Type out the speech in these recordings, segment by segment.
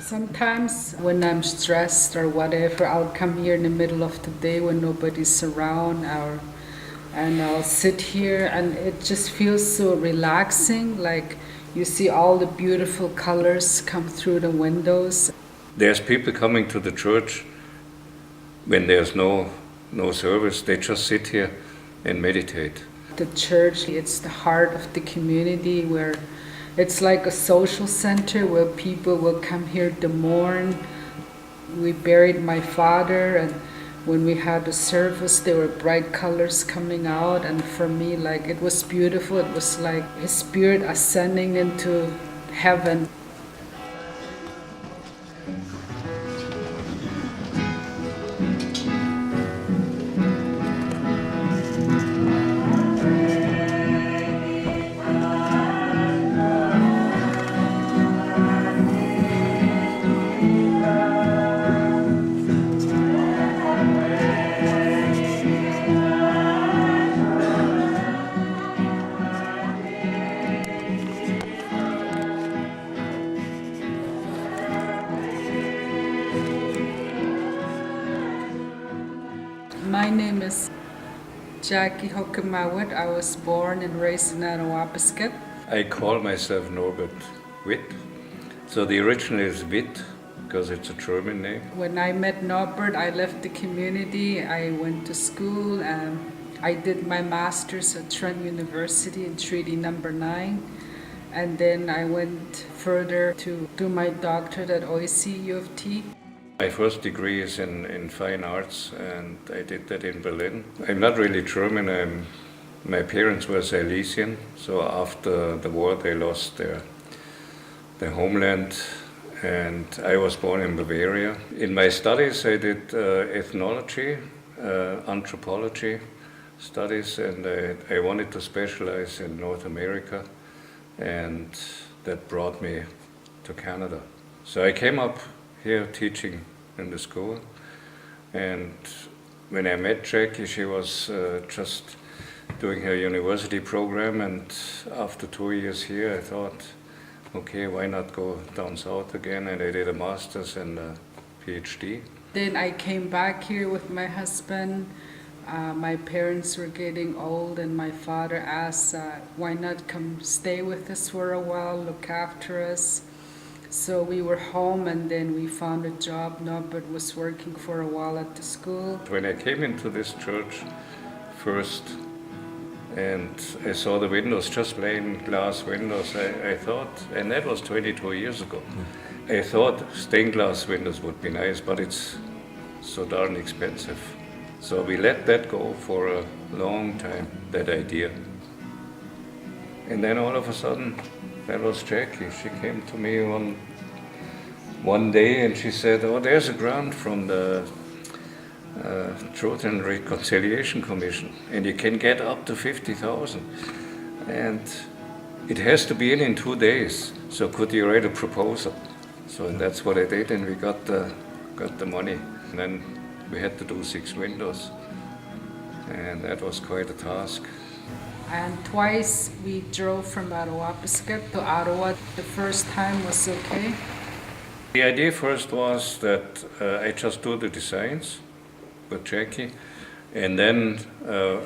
Sometimes when I'm stressed or whatever, I'll come here in the middle of the day when nobody's around, and I'll sit here, and it just feels so relaxing. Like you see all the beautiful colors come through the windows. There's people coming to the church when there's no service. They just sit here and meditate. The church, it's the heart of the community, where it's like a social center where people will come here to mourn. We buried my father, and when we had the service, there were bright colors coming out, and for me, like, it was beautiful. It was like his spirit ascending into heaven. My name is Jackie Hookimaw-Witt. I was born and raised in Attawapiskat. I call myself Norbert Witt. So the original is Witt because it's a German name. When I met Norbert, I left the community. I went to school. I did my master's at Trent University in Treaty Number 9. And then I went further to do my doctorate at OIC U of T. My first degree is in fine arts, and I did that in Berlin. I'm not really German. My parents were Silesian, so after the war they lost their homeland, and I was born in Bavaria. In my studies I did ethnology, anthropology studies, and I wanted to specialize in North America, and that brought me to Canada. So I came up here teaching in the school, and when I met Jackie, she was just doing her university program, and after 2 years here I thought, okay, why not go down south again, and I did a master's and a PhD. Then I came back here with my husband. My parents were getting old, and my father asked, why not come stay with us for a while, look after us. So we were home, and then we found a job. Norbert was working for a while at the school. When I came into this church first and I saw the windows, just plain glass windows, I thought, and that was 22 years ago, I thought stained glass windows would be nice, but it's so darn expensive. So we let that go for a long time, that idea. And then all of a sudden, that was Jackie. She came to me one day and she said, oh, there's a grant from the Truth and Reconciliation Commission, and you can get up to 50,000. And it has to be in 2 days, so could you write a proposal? So that's what I did, and we got the money. And then we had to do 6 windows, and that was quite a task. And twice we drove from Attawapiskat to Ottawa. The first time was okay. The idea first was that I just do the designs with Jackie, and then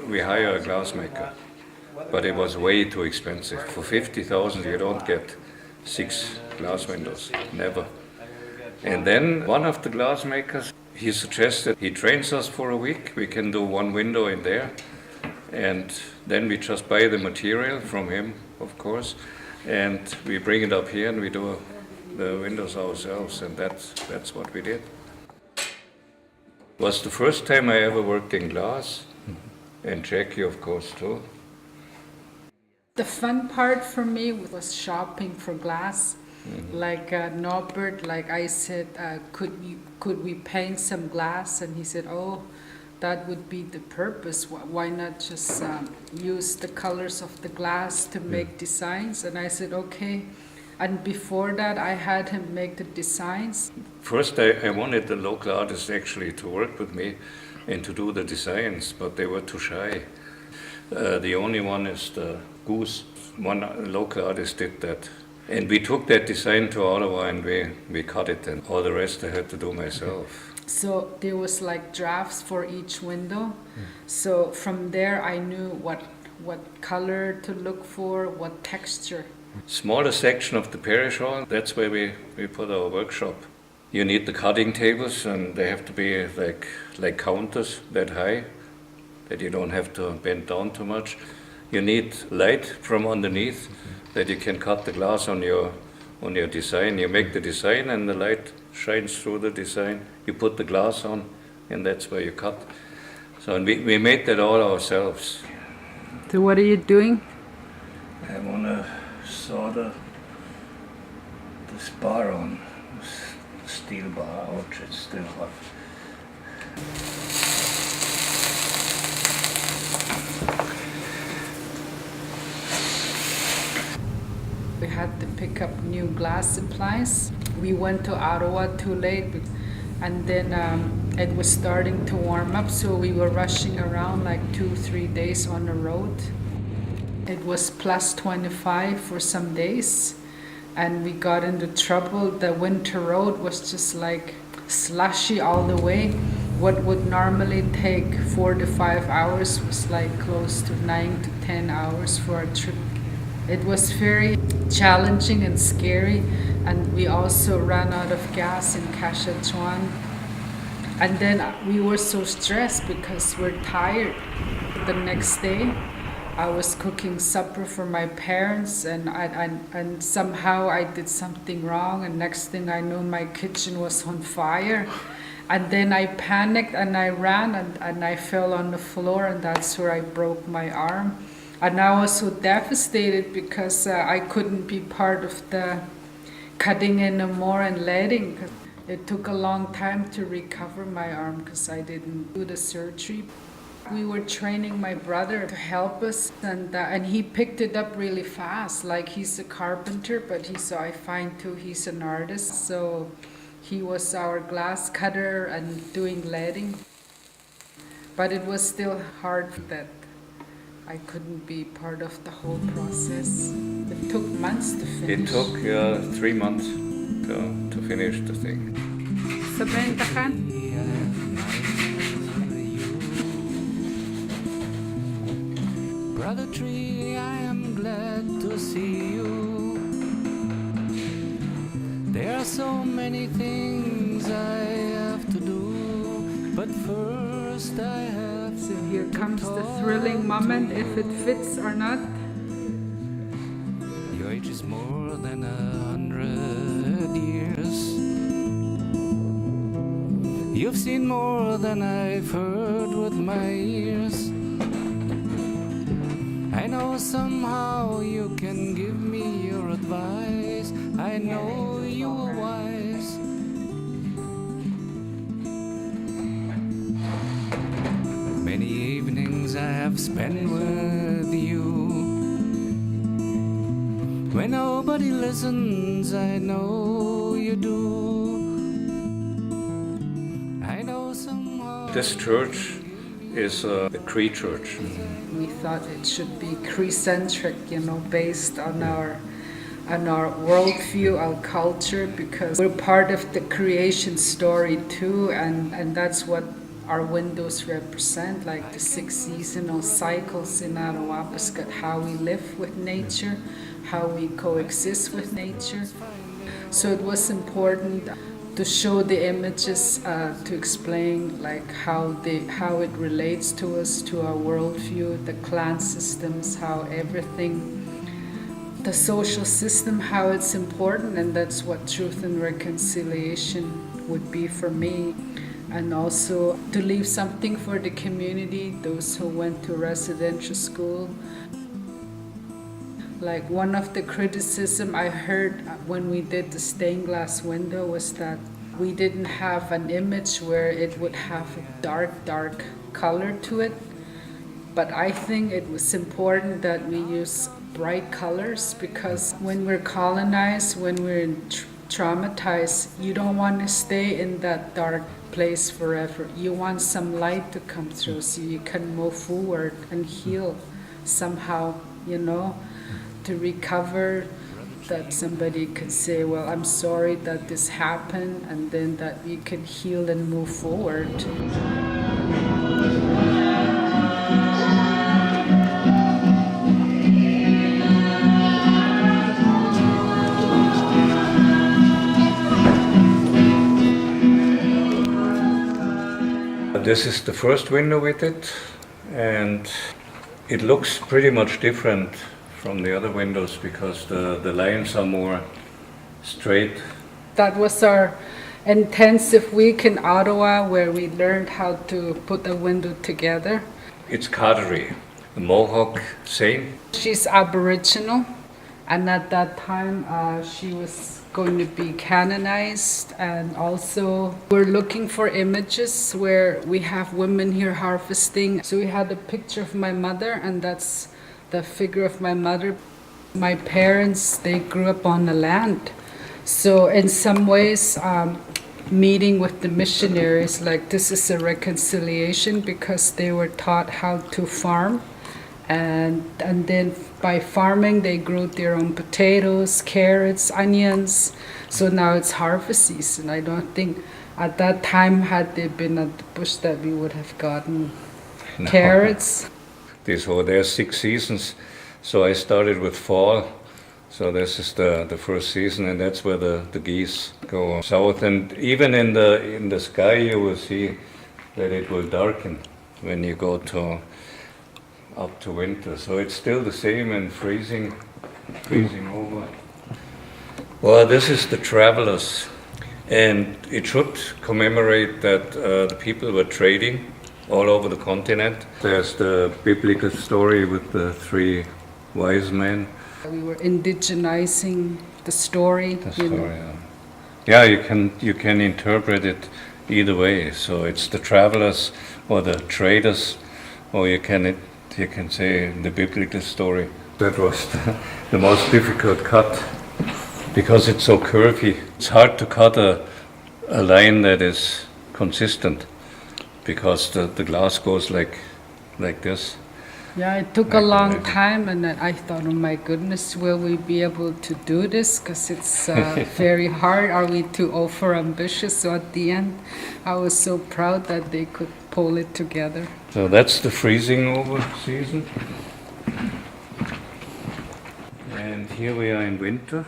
we hire a glassmaker. But it was way too expensive. For 50,000 you don't get 6 glass windows, never. And then one of the glassmakers, he suggested he trains us for a week. We can do 1 window in there. And then we just buy the material from him, of course, and we bring it up here and we do the windows ourselves, and that's what we did. It was the first time I ever worked in glass, and Jackie, of course, too. The fun part for me was shopping for glass. Like Norbert, like I said, could we paint some glass? And he said, oh, that would be the purpose. Why not just use the colors of the glass to make designs? And I said, okay. And before that, I had him make the designs. First, I wanted the local artists actually to work with me and to do the designs, but they were too shy. The only one is the goose. One local artist did that And we took that design to Ottawa and we cut it, and all the rest I had to do myself. So there was like drafts for each window. So from there I knew what color to look for, what texture. Smaller section of the parish hall, that's where we put our workshop. You need the cutting tables, and they have to be like counters that high, that you don't have to bend down too much. You need light from underneath, that you can cut the glass on your design. You make the design and the light shines through the design. You put the glass on, and that's where you cut. So and we made that all ourselves. So what are you doing? I want to solder this bar on, this steel bar. Ouch, it's still hot. We had to pick up new glass supplies. We went to Ottawa too late, and then it was starting to warm up, so we were rushing around like 2-3 days on the road. It was plus 25 for some days, and we got into trouble. The winter road was just like slushy all the way. What would normally take 4 to 5 hours was like close to 9 to 10 hours for a trip. It was very challenging and scary, and we also ran out of gas in Kashachuan. And then we were so stressed because we're tired. The next day, I was cooking supper for my parents, and somehow I did something wrong, and next thing I know, my kitchen was on fire. And then I panicked and I ran and I fell on the floor, and that's where I broke my arm. And I was so devastated because I couldn't be part of the cutting anymore and leading. It took a long time to recover my arm because I didn't do the surgery. We were training my brother to help us, and he picked it up really fast. Like, he's a carpenter, but I find too he's an artist. So he was our glass cutter and doing leading. But it was still hard that I couldn't be part of the whole process. It took months to finish. It took 3 months to finish the thing. Brother Cree, I am glad to see you. There are so many things I have to do, but first I have. So here comes the thrilling moment, if it fits or not. Your age is more than 100 years. You've seen more than I've heard with my ears. I know somehow you can give me your advice. I know you are wise. Many evenings I have spent with you. When nobody listens, I know you do. I know somehow. This church is a Cree church. We thought it should be Cree-centric, based on our worldview, our culture, because we're part of the creation story too, and that's what our windows represent, like the 6 seasonal cycles in Attawapiskat, how we live with nature, how we coexist with nature. So it was important to show the images, to explain like how it relates to us, to our worldview, the clan systems, how everything, the social system, how it's important, and that's what truth and reconciliation would be for me. And also to leave something for the community, those who went to residential school. Like, one of the criticism I heard when we did the stained glass window was that we didn't have an image where it would have a dark color to it. But I think it was important that we use bright colors, because when we're colonized, when we're traumatized, you don't want to stay in that dark place forever. You want some light to come through so you can move forward and heal somehow, to recover that somebody could say, well, I'm sorry that this happened, and then that we could heal and move forward. This is the first window with it, and it looks pretty much different from the other windows because the lines are more straight. That was our intensive week in Ottawa where we learned how to put a window together. It's Cartery, the Mohawk Saint. She's Aboriginal, and at that time she was going to be canonized, and also we're looking for images where we have women here harvesting. So we had a picture of my mother, and that's the figure of my mother. My parents, they grew up on the land. So in some ways, meeting with the missionaries, like this is a reconciliation because they were taught how to farm. And then by farming, they grew their own potatoes, carrots, onions. So now it's harvest season. I don't think at that time, had they been at the bush, that we would have gotten carrots. There's 6 seasons. So I started with fall. So this is the first season, and that's where the geese go south. And even in the sky, you will see that it will darken when you go up to winter. So it's still the same and freezing over. Well, this is the travelers, and it should commemorate that the people were trading all over the continent. There's the biblical story with the 3 wise men. We were indigenizing the story. The story, yeah, you can interpret it either way. So it's the travelers or the traders, or you can say the biblical story. That was the most difficult cut because it's so curvy. It's hard to cut a line that is consistent because the glass goes like this. Yeah, it took a long time, and I thought, oh my goodness, will we be able to do this? Because it's very hard. Are we too over-ambitious? So at the end, I was so proud that they could pull it together. So that's the freezing over season. And here we are in winter,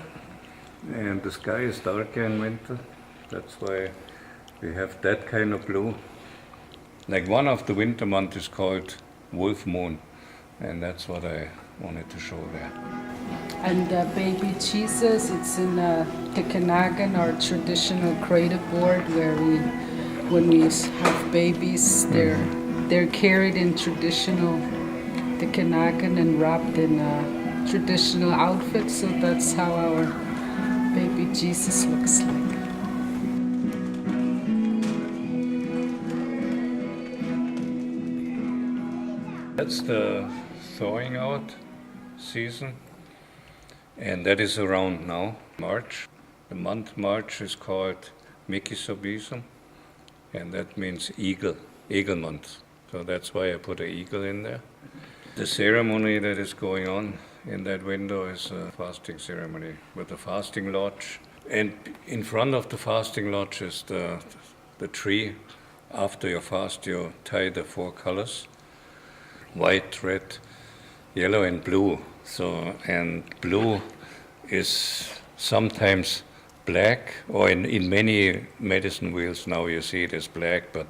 and the sky is darker in winter. That's why we have that kind of blue. Like one of the winter months is called Wolf Moon. And that's what I wanted to show there. And baby Jesus, it's in Tikanagan, our traditional cradle board, where when we have babies, they're carried in traditional Tikanagan and wrapped in traditional outfits. So that's how our baby Jesus looks like. That's the thawing out season, and that is around now, March. The month March is called Mikisobism, and that means eagle month. So that's why I put an eagle in there. The ceremony that is going on in that window is a fasting ceremony with a fasting lodge. And in front of the fasting lodge is the tree. After your fast, you tie the 4 colors. White, red, yellow, and blue. So, and blue is sometimes black, or in many medicine wheels now you see it as black, but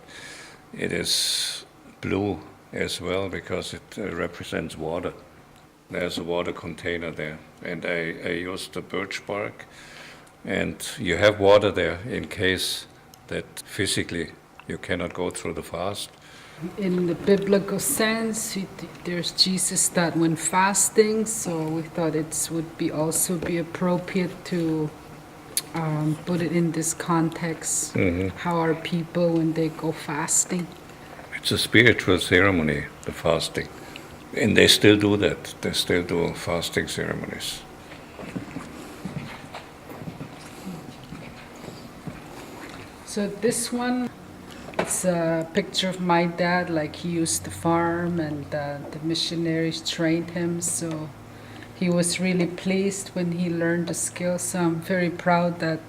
it is blue as well because it represents water. There's a water container there, and I used the birch bark, and you have water there in case that physically you cannot go through the fast. In the biblical sense, there's Jesus that went fasting, so we thought it would also be appropriate to put it in this context. How are people when they go fasting? It's a spiritual ceremony, the fasting, and they still do that. They still do fasting ceremonies. So this one, it's a picture of my dad, like he used to farm, and the missionaries trained him, so he was really pleased when he learned the skill. So I'm very proud that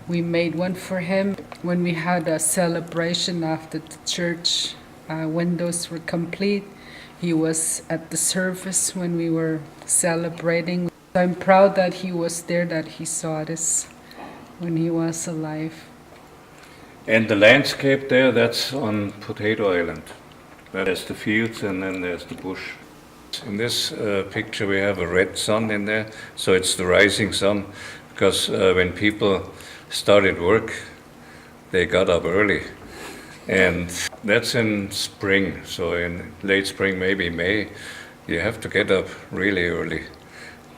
we made one for him. When we had a celebration after the church windows were complete, he was at the service when we were celebrating. I'm proud that he was there, that he saw this when he was alive. And the landscape there, that's on Potato Island. There's the fields and then there's the bush. In this picture we have a red sun in there, so it's the rising sun, because when people started work, they got up early. And that's in spring, so in late spring, maybe May, you have to get up really early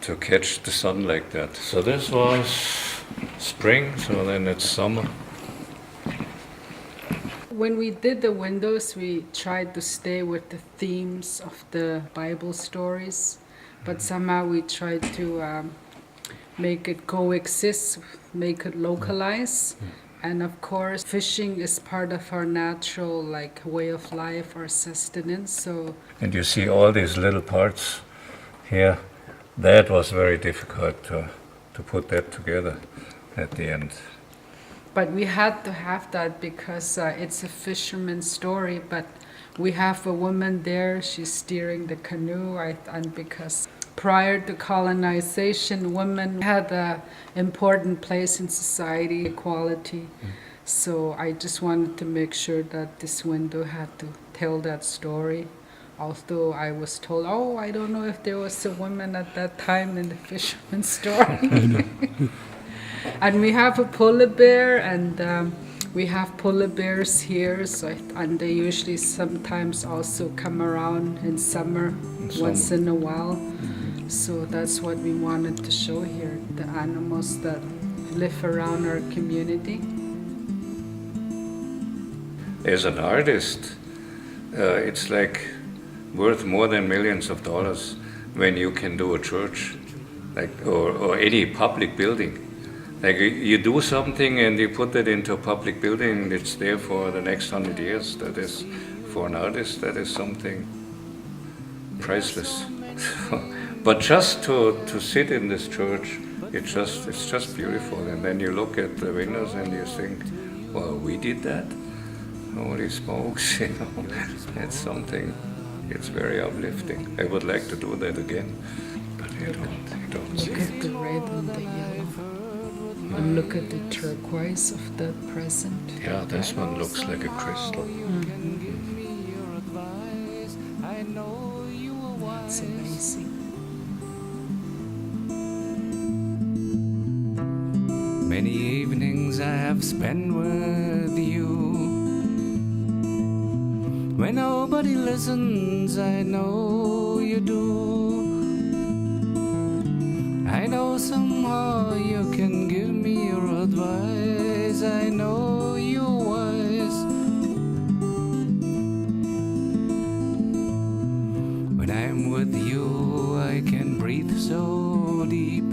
to catch the sun like that. So this was spring, so then it's summer. When we did the windows, we tried to stay with the themes of the Bible stories, but somehow we tried to make it coexist, make it localize. And of course, fishing is part of our natural way of life, our sustenance. So, and you see all these little parts here. That was very difficult to put that together at the end. But we had to have that because it's a fisherman's story. But we have a woman there, she's steering the canoe, and because prior to colonization, women had an important place in society, equality. So I just wanted to make sure that this window had to tell that story. Although I was told, I don't know if there was a woman at that time in the fisherman's story. And we have a polar bear, and we have polar bears here, and they usually sometimes also come around in summer, once in a while. So that's what we wanted to show here, the animals that live around our community. As an artist, it's worth more than millions of dollars when you can do a church, or any public building. You do something and you put it into a public building, it's there for the next 100 years. That is, for an artist, that is something priceless. But just to sit in this church, it's just beautiful. And then you look at the windows and you think, well, we did that? Holy smokes, it's something. It's very uplifting. I would like to do that again, but you don't see Look at the red and the yellow. And look at the turquoise of the present. Yeah, this one looks like a crystal. It's amazing. Many evenings I have spent with you. When nobody listens, I know you do. I know somehow you can give me your advice. I know you're wise. When I'm with you, I can breathe so deep.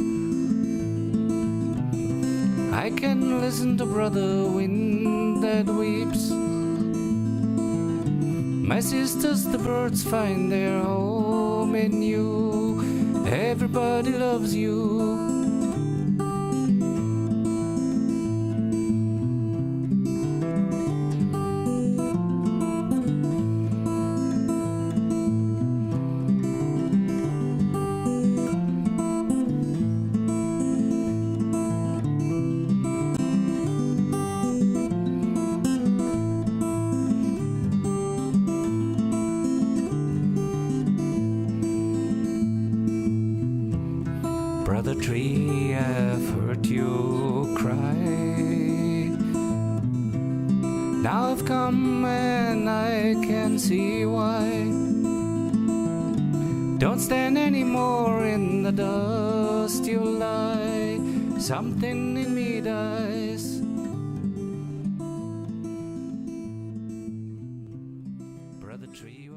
I can listen to brother wind that weeps. My sisters, the birds find their home in you. Everybody loves you. Brother Tree, I've heard you cry. Now I've come and I can see why. Don't stand anymore in the dust you lie. Something in me dies. Brother Tree.